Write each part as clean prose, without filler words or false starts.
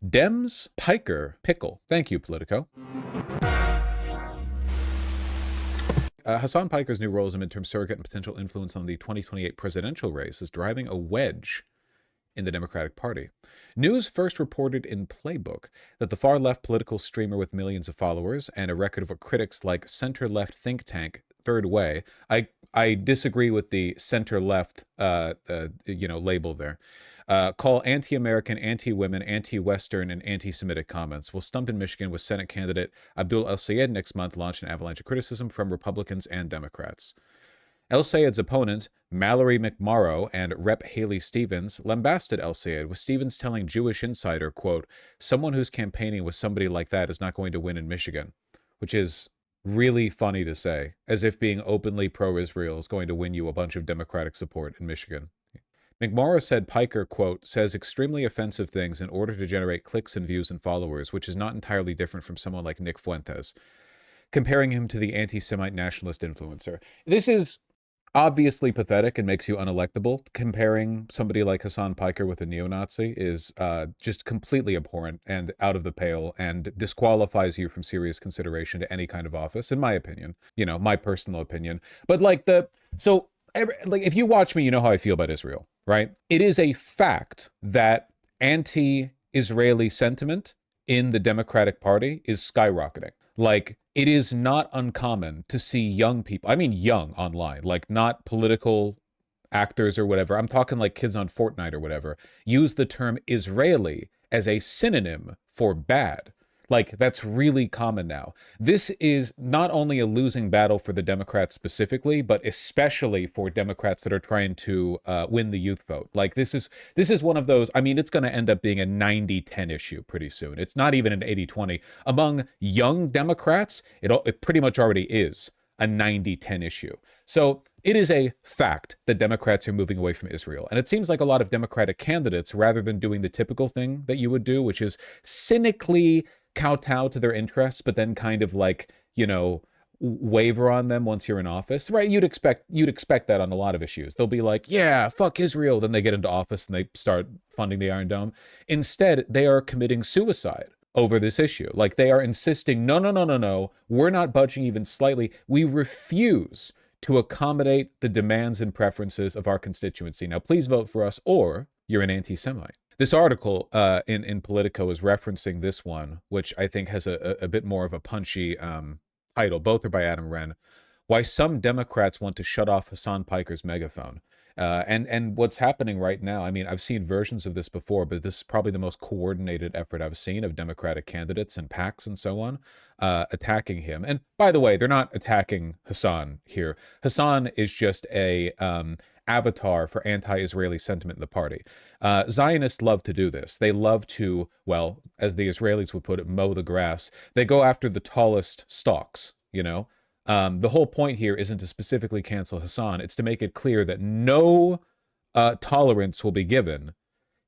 Dems, Piker, pickle. Thank you, Politico. Hasan Piker's new role as a midterm surrogate and potential influence on the 2028 presidential race is driving a wedge in the Democratic Party. News first reported in Playbook that the far-left political streamer with millions of followers and a record of what critics like center-left think tank Third Way, I disagree with the center-left label there, call anti-American, anti-women, anti-Western, and anti-Semitic comments will stump in Michigan with Senate candidate Abdul El-Sayed next month launch an avalanche of criticism from Republicans and Democrats. El-Sayed's opponent, Mallory McMorrow and Rep. Haley Stevens, lambasted El-Sayed, with Stevens telling Jewish Insider, quote, "Someone who's campaigning with somebody like that is not going to win in Michigan," which is really funny to say, as if being openly pro-Israel is going to win you a bunch of Democratic support in Michigan. McMorrow said Piker, quote, says extremely offensive things in order to generate clicks and views and followers, which is not entirely different from someone like Nick Fuentes, comparing him to the anti-Semite nationalist influencer. This is obviously pathetic and makes you unelectable. Comparing somebody like Hasan Piker with a neo-Nazi is just completely abhorrent and out of the pale and disqualifies you from serious consideration to any kind of office, in my opinion. You know, my personal opinion. But if you watch me, you know how I feel about Israel, right? It is a fact that anti-Israeli sentiment in the Democratic Party is skyrocketing. Like, it is not uncommon to see young people, I mean young online, like not political actors or whatever, I'm talking like kids on Fortnite or whatever, use the term Israeli as a synonym for bad. Like, that's really common now. This is not only a losing battle for the Democrats specifically, but especially for Democrats that are trying to win the youth vote. Like, this is one of those, I mean, it's going to end up being a 90-10 issue pretty soon. It's not even an 80-20. Among young Democrats, it pretty much already is a 90-10 issue. So it is a fact that Democrats are moving away from Israel. And it seems like a lot of Democratic candidates, rather than doing the typical thing that you would do, which is cynically kowtow to their interests, but then kind of like, you know, waver on them once you're in office, right? You'd expect that on a lot of issues. They'll be like, yeah, fuck Israel. Then they get into office and they start funding the Iron Dome. Instead, they are committing suicide over this issue. Like, they are insisting, no, we're not budging even slightly. We refuse to accommodate the demands and preferences of our constituency. Now, please vote for us, or you're an anti-Semite. This article in Politico is referencing this one, which I think has a bit more of a punchy title. Both are by Adam Wren. Why Some Democrats Want to Shut Off Hasan Piker's Megaphone. And what's happening right now, I mean, I've seen versions of this before, but this is probably the most coordinated effort I've seen of Democratic candidates and PACs and so on attacking him. And by the way, they're not attacking Hasan here. Hasan is just a avatar for anti-Israeli sentiment in the party. Zionists love to do this. They love to, well, as the Israelis would put it, mow the grass. They go after the tallest stalks, you know? The whole point here isn't to specifically cancel Hasan. It's to make it clear that no tolerance will be given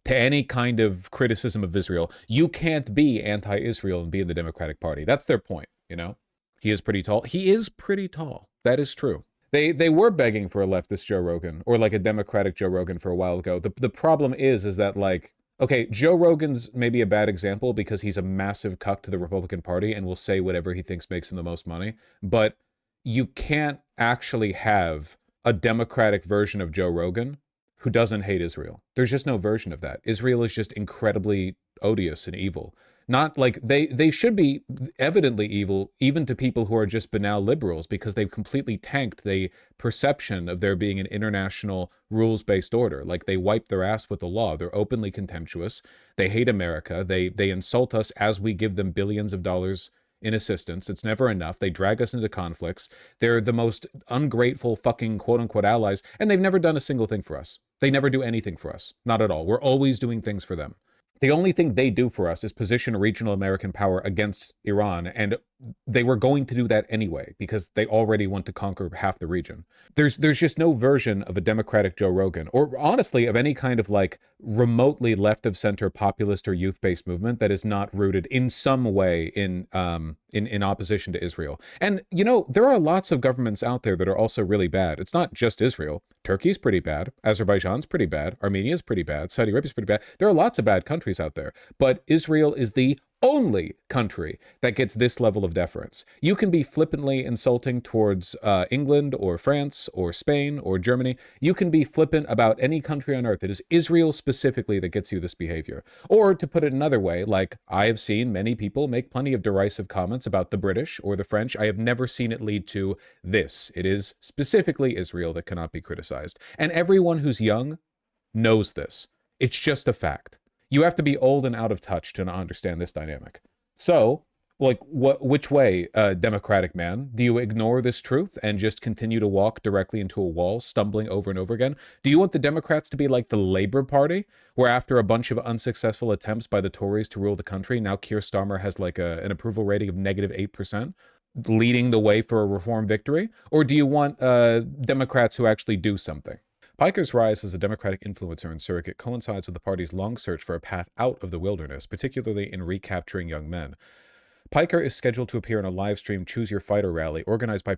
to any kind of criticism of Israel. You can't be anti-Israel and be in the Democratic Party. That's their point, you know? He is pretty tall. He is pretty tall. That is true. They were begging for a leftist Joe Rogan, or like a Democratic Joe Rogan for a while ago. The problem is that, like, okay, Joe Rogan's maybe a bad example because he's a massive cuck to the Republican Party and will say whatever he thinks makes him the most money. But you can't actually have a Democratic version of Joe Rogan who doesn't hate Israel. There's just no version of that. Israel is just incredibly odious and evil. Not like they should be evidently evil, even to people who are just banal liberals, because they've completely tanked the perception of there being an international rules-based order. Like, they wipe their ass with the law. They're openly contemptuous. They hate America. They insult us as we give them billions of dollars in assistance. It's never enough. They drag us into conflicts. They're the most ungrateful fucking quote-unquote allies, and they've never done a single thing for us. They never do anything for us. Not at all. We're always doing things for them. The only thing they do for us is position a regional American power against Iran, and they were going to do that anyway because they already want to conquer half the region. There's just no version of a Democratic Joe Rogan, or honestly of any kind of like remotely left of center populist or youth-based movement that is not rooted in some way in opposition to Israel. And you know, there are lots of governments out there that are also really bad. It's not just Israel. Turkey's pretty bad. Azerbaijan's pretty bad. Armenia's pretty bad. Saudi Arabia's pretty bad. There are lots of bad countries countries out there, but Israel is the only country that gets this level of deference. You can be flippantly insulting towards England or France or Spain or Germany. You can be flippant about any country on earth. It is Israel specifically that gets you this behavior. Or to put it another way, like I have seen many people make plenty of derisive comments about the British or the French. I have never seen it lead to this. It is specifically Israel that cannot be criticized. And everyone who's young knows this. It's just a fact. You have to be old and out of touch to not understand this dynamic. So, like, which way, Democratic man? Do you ignore this truth and just continue to walk directly into a wall, stumbling over and over again? Do you want the Democrats to be like the Labour Party, where after a bunch of unsuccessful attempts by the Tories to rule the country, now Keir Starmer has like an approval rating of negative 8%, leading the way for a reform victory? Or do you want Democrats who actually do something? Piker's rise as a Democratic influencer and surrogate coincides with the party's long search for a path out of the wilderness, particularly in recapturing young men. Piker is scheduled to appear in a live stream Choose Your Fighter rally organized by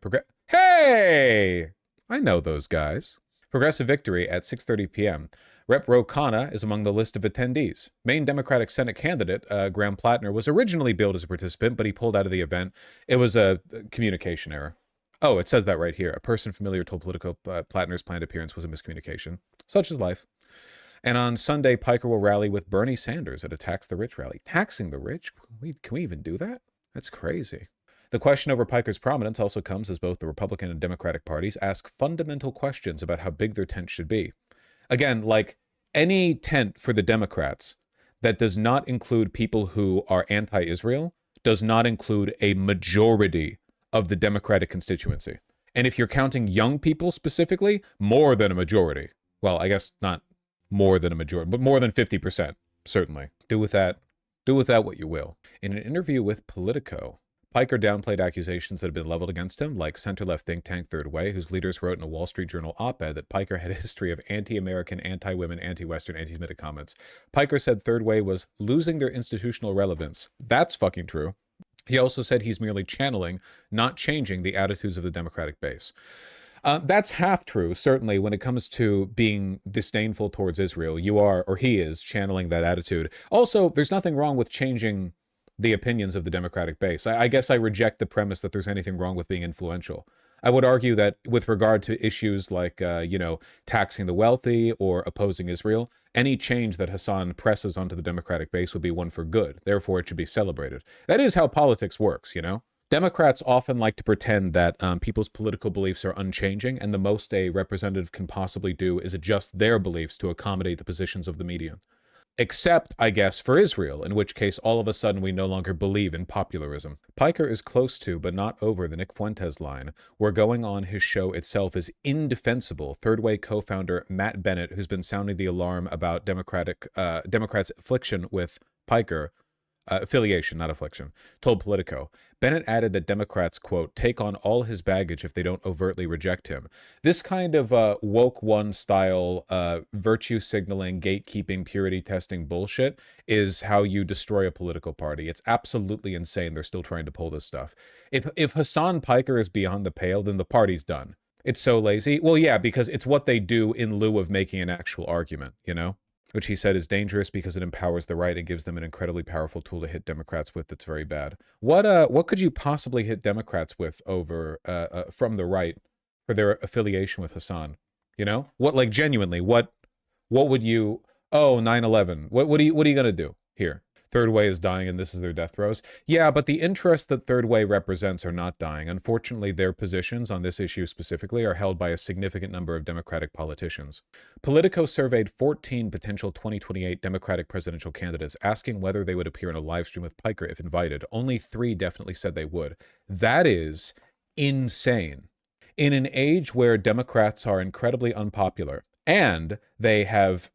Hey! I know those guys. Progressive Victory at 6:30 p.m. Rep. Ro Khanna is among the list of attendees. Main Democratic Senate candidate Graham Plattner was originally billed as a participant, but he pulled out of the event. It was a communication error. Oh, it says that right here. A person familiar told Politico Plattner's planned appearance was a miscommunication. Such is life. And on Sunday, Piker will rally with Bernie Sanders at a Tax the Rich rally. Taxing the rich? Can we even do that? That's crazy. The question over Piker's prominence also comes as both the Republican and Democratic parties ask fundamental questions about how big their tent should be. Again, like any tent for the Democrats that does not include people who are anti-Israel does not include a majority of the Democratic constituency. And if you're counting young people specifically, more than a majority. Well, I guess not more than a majority, but more than 50%, certainly. Do with that what you will. In an interview with Politico, Piker downplayed accusations that had been leveled against him, like center-left think tank Third Way, whose leaders wrote in a Wall Street Journal op-ed that Piker had a history of anti-American, anti-women, anti-Western, anti-Semitic comments. Piker said Third Way was losing their institutional relevance. That's fucking true. He also said he's merely channeling, not changing the attitudes of the Democratic base. That's half true, certainly, when it comes to being disdainful towards Israel. You are, or he is, channeling that attitude. Also, there's nothing wrong with changing the opinions of the Democratic base. I guess I reject the premise that there's anything wrong with being influential. I would argue that with regard to issues like, taxing the wealthy or opposing Israel, any change that Hasan presses onto the Democratic base would be one for good. Therefore, it should be celebrated. That is how politics works, you know? Democrats often like to pretend that people's political beliefs are unchanging, and the most a representative can possibly do is adjust their beliefs to accommodate the positions of the media. Except, I guess, for Israel, in which case all of a sudden we no longer believe in popularism. Piker is close to, but not over, the Nick Fuentes line, where going on his show itself is indefensible. Third Way co-founder Matt Bennett, who's been sounding the alarm about Democrats' affiliation with Piker, affiliation, not affliction, told Politico. Bennett added that Democrats, quote, take on all his baggage if they don't overtly reject him. This kind of woke one style virtue signaling, gatekeeping, purity testing bullshit is how you destroy a political party. It's absolutely insane they're still trying to pull this stuff. If Hasan Piker is beyond the pale, then the party's done. It's so lazy. Well, yeah, because it's what they do in lieu of making an actual argument, you know? Which he said is dangerous because it empowers the right and gives them an incredibly powerful tool to hit Democrats with that's very bad. What could you possibly hit Democrats with over from the right for their affiliation with Hasan? You know? What, like, genuinely, what would you... Oh, 9/11. What are you going to do here? Third Way is dying and this is their death throes. Yeah, but the interests that Third Way represents are not dying. Unfortunately, their positions on this issue specifically are held by a significant number of Democratic politicians. Politico surveyed 14 potential 2028 Democratic presidential candidates, asking whether they would appear in a live stream with Piker if invited. Only 3 definitely said they would. That is insane. In an age where Democrats are incredibly unpopular, and they have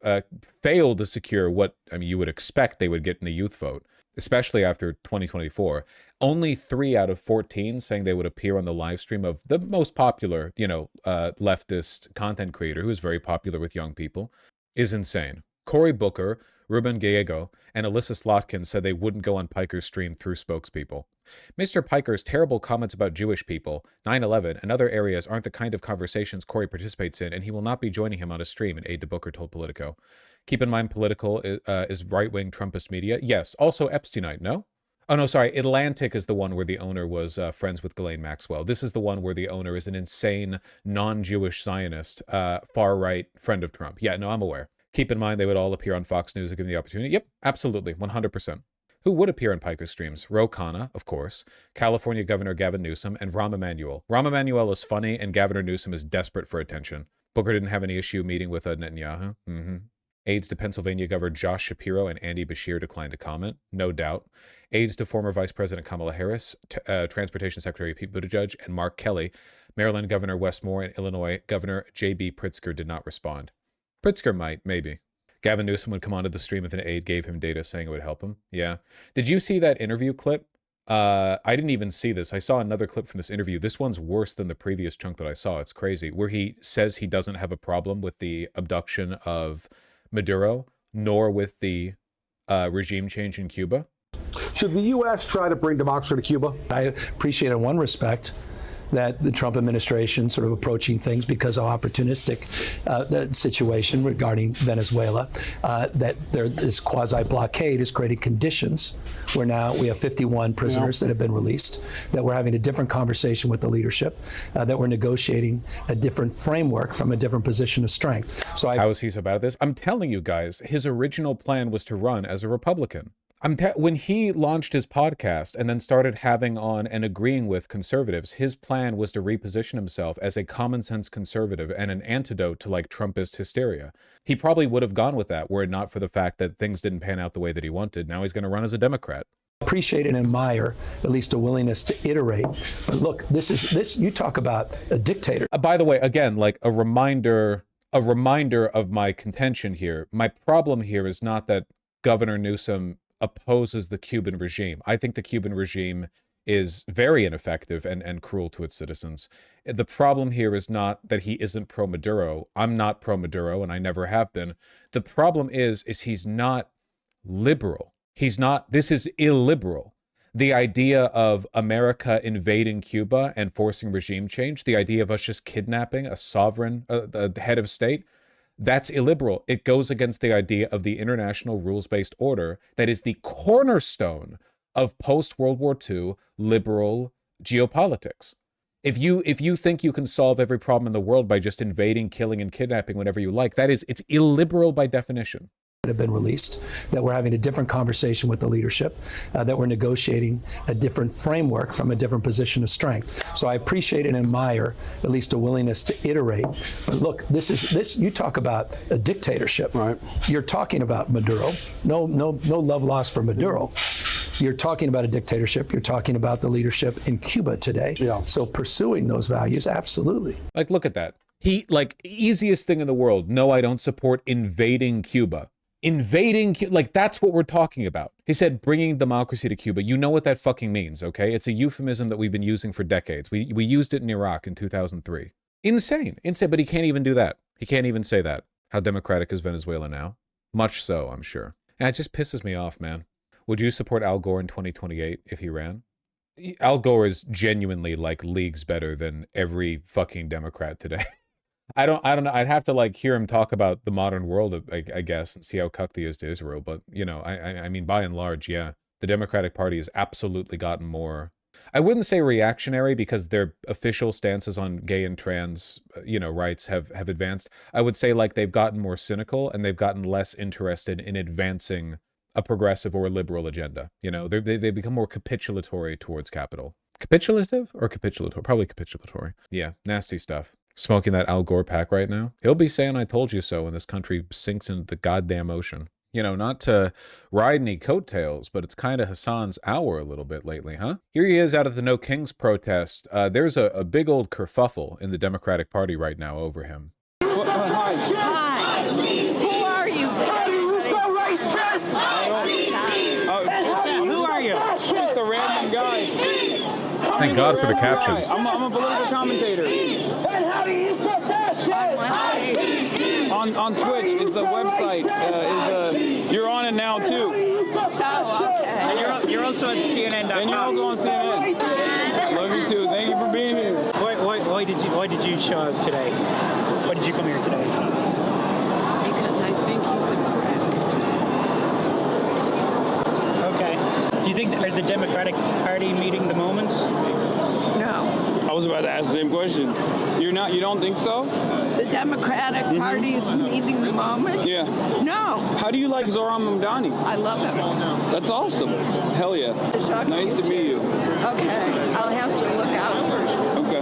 failed to secure what, I mean, you would expect they would get in the youth vote, especially after 2024. Only 3 out of 14 saying they would appear on the live stream of the most popular, leftist content creator who is very popular with young people is insane. Cory Booker, Ruben Gallego, and Alyssa Slotkin said they wouldn't go on Piker's stream through spokespeople. Mr. Piker's terrible comments about Jewish people, 9/11, and other areas aren't the kind of conversations Cory participates in, and he will not be joining him on a stream, an aide to Booker told Politico. Keep in mind, Politico is right-wing Trumpist media. Yes. Also Epsteinite, no? Oh, no, sorry. Atlantic is the one where the owner was friends with Ghislaine Maxwell. This is the one where the owner is an insane, non-Jewish Zionist, far-right friend of Trump. Yeah, no, I'm aware. Keep in mind, they would all appear on Fox News if given the opportunity. Yep, absolutely, 100%. Who would appear on Piker streams? Ro Khanna, of course, California Governor Gavin Newsom, and Rahm Emanuel. Rahm Emanuel is funny, and Governor Newsom is desperate for attention. Booker didn't have any issue meeting with Netanyahu. Aides to Pennsylvania Governor Josh Shapiro and Andy Beshear declined to comment, no doubt. Aides to former Vice President Kamala Harris, Transportation Secretary Pete Buttigieg, and Mark Kelly, Maryland Governor Wes Moore, and Illinois Governor J.B. Pritzker did not respond. Pritzker might, maybe. Gavin Newsom would come onto the stream if an aide gave him data saying it would help him. Yeah. Did you see that interview clip? I didn't even see this. I saw another clip from this interview. This one's worse than the previous chunk that I saw. It's crazy. Where he says he doesn't have a problem with the abduction of Maduro, nor with the regime change in Cuba. Should the U.S. try to bring democracy to Cuba? I appreciate in one respect that the Trump administration sort of approaching things because of opportunistic the situation regarding Venezuela, that this quasi-blockade has created conditions where now we have 51 prisoners that have been released, that we're having a different conversation with the leadership, that we're negotiating a different framework from a different position of strength. So how is he so bad at this? I'm telling you guys, his original plan was to run as a Republican. When he launched his podcast and then started having on and agreeing with conservatives, his plan was to reposition himself as a common sense conservative and an antidote to like Trumpist hysteria. He probably would have gone with that were it not for the fact that things didn't pan out the way that he wanted. Now he's going to run as a Democrat. Appreciate and admire at least a willingness to iterate. But look, this you talk about a dictator. By the way, again, like a reminder of my contention here. My problem here is not that Governor Newsom opposes the Cuban regime. I think the Cuban regime is very ineffective and cruel to its citizens. The problem here is not that he isn't pro-Maduro. I'm not pro-Maduro, and I never have been. The problem is he's not liberal. This is illiberal. The idea of America invading Cuba and forcing regime change, the idea of us just kidnapping a sovereign, the head of state, that's illiberal. It goes against the idea of the international rules-based order that is the cornerstone of post-World War II liberal geopolitics. If you think you can solve every problem in the world by just invading, killing, and kidnapping whenever you like, it's illiberal by definition. Have been released, that we're having a different conversation with the leadership, that we're negotiating a different framework from a different position of strength. So I appreciate and admire at least a willingness to iterate. But look, you talk about a dictatorship. Right. You're talking about Maduro. No love lost for Maduro. You're talking about a dictatorship. You're talking about the leadership in Cuba today. Yeah. So pursuing those values, absolutely. Like, look at that. Easiest thing in the world. No, I don't support invading Cuba. Like, that's what we're talking about. He said bringing democracy to Cuba. You know what that fucking means, okay? It's a euphemism that we've been using for decades. We used it in Iraq in 2003. Insane. But he can't even do that. He can't even say that. How democratic is Venezuela now? Much so, I'm sure. And it just pisses me off, man. Would you support Al Gore in 2028 if he ran? Al Gore is genuinely like leagues better than every fucking Democrat today. I don't know. I'd have to like hear him talk about the modern world, I guess, and see how cucked he is to Israel. But, you know, I mean, by and large, yeah, the Democratic Party has absolutely gotten more, I wouldn't say reactionary because their official stances on gay and trans, rights have advanced. I would say like they've gotten more cynical and they've gotten less interested in advancing a progressive or liberal agenda. You know, they become more capitulatory towards capital. Capitulative or capitulatory? Probably capitulatory. Yeah, nasty stuff. Smoking that Al Gore pack right now. He'll be saying I told you so when this country sinks into the goddamn ocean. You know, not to ride any coattails, but it's kind of Hasan's hour a little bit lately, huh? Here he is out at the No Kings protest. There's a big old kerfuffle in the Democratic Party right now over him. Hi. Who are you? Who are you? Just a random guy. Thank God for the captions. I'm a political commentator. And how do you get On Twitch is a website. You're on it now too. Oh, okay. And you're also on CNN.com. And you're also on CNN. Love you too. Thank you for being here. Why did you show up today? Why did you come here today? Because I think he's a Do you think are the Democratic Party meeting the moment? No. I was about to ask the same question. You don't think so? The Democratic Party is meeting the moment? Yeah. No. How do you like Zohran Mamdani? I love him. That's awesome. Hell yeah. Nice to meet you. Okay. I'll have to look out for you. Okay.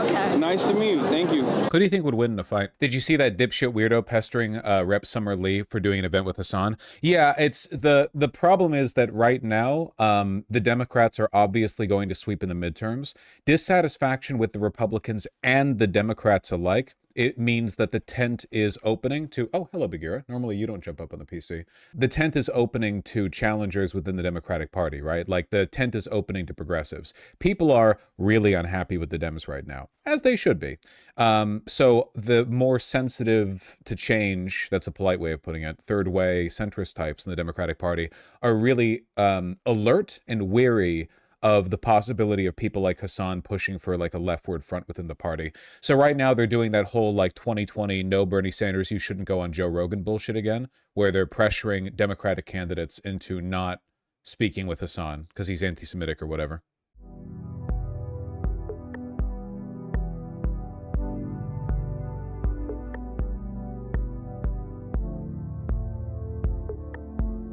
Okay. Nice to meet you. Thank you. Who do you think would win in a fight? Did you see that dipshit weirdo pestering Rep. Summer Lee for doing an event with Hasan? Yeah, it's the problem is that right now, the Democrats are obviously going to sweep in the midterms. Dissatisfaction with the Republicans and the Democrats alike. It means that the tent is opening to, oh, hello, Bagheera. Normally you don't jump up on the PC. The tent is opening to challengers within the Democratic Party, right? Like the tent is opening to progressives. People are really unhappy with the Dems right now, as they should be. So the more sensitive to change, that's a polite way of putting it, third way centrist types in the Democratic Party are really alert and wary of the possibility of people like Hasan pushing for like a leftward front within the party. So right now they're doing that whole like 2020 no Bernie Sanders, you shouldn't go on Joe Rogan bullshit again, where they're pressuring Democratic candidates into not speaking with Hasan because he's anti-Semitic or whatever.